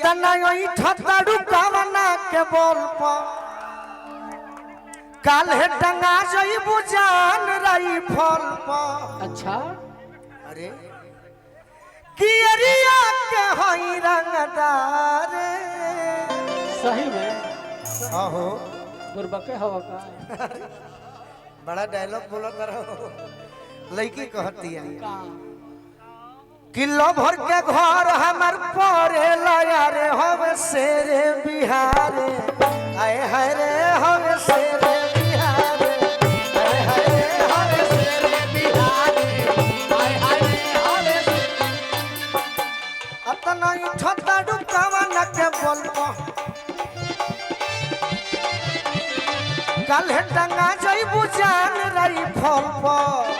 तना यही ठताड़ू कामना के बोल पा काले टंगा जई बुजान रही फल पा। अच्छा अरे कियरिया के हई रंगदार सही में आहो बुरबके हवा का बड़ा डायलॉग बोला करो लड़की कहती है का किलो भर के घर हमार परे लाया रे हम शेरे बिहार आए हाय रे हम शेरे बिहार आए हाय रे हम शेरे बिहार आए हाय रे हम अतना ही छत्ता डुकावा न के बोलबो काल्हे टंगा जई बुजान रही फल पर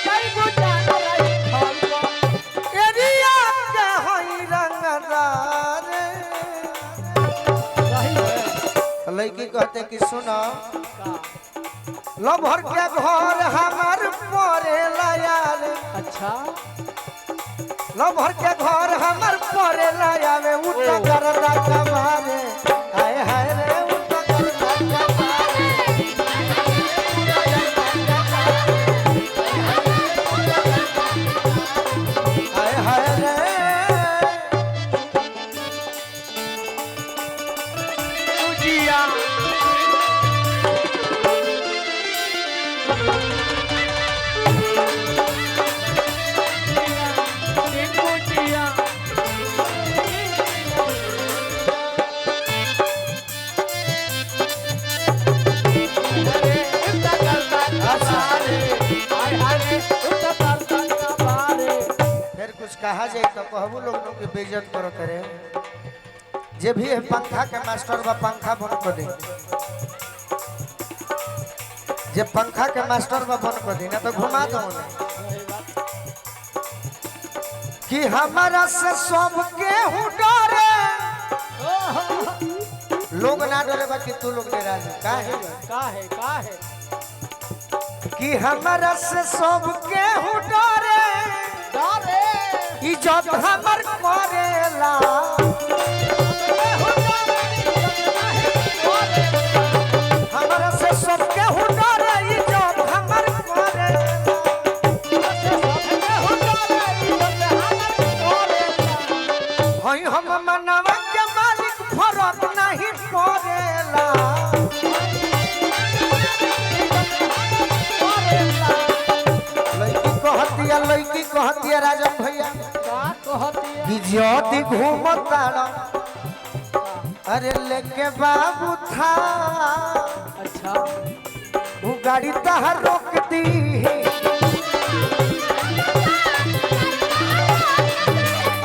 जई बुजान रही फल पर एरिया के हई रंगदार सही है लड़की कहते कि सुनो लभर के घर हमार परे लायाल अच्छा लभर के घर हमार परे लायावे उठा करदा कमारे हाय हाय रे उठा करदा कमारे हाय हाय रे जिया फिर कुछ कहा जाए तो कहबू लोग की बेइज्जत करो करे जे भी है पंखा के मास्टर बा पंखा बंद कर दे जे पंखा के मास्टर बा बंद कर दे ना तो घुमा दो कि हमारा से सब के हूँ डरे लोग ना डरे बाकी तू लोग डरा दे का है कि हमारा से सब के हूँ डरे इज्जत हमर करेला हमरा से सब के हूँ डरे इज्जत हमर करेला हई हम मनवा के मालिक फरक नहीं पड़ेला लड़की कहतिया राजन भैया कि ज्योति घूमता अरे लेके बाबू था अच्छा वो गाड़ी तहर रोक दी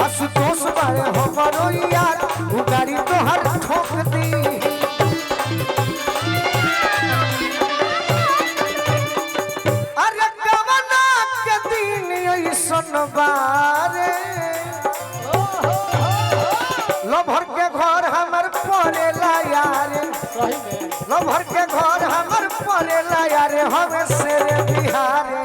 असुतोष बारे हमरो यार वो गाड़ी तोहर ठोक दी अरे कवना के दिन ऐसन बारे लभर के घर हमर परे लाया रे सही में लभर के घर हमर परे लाया रे हम शेरे बिहारे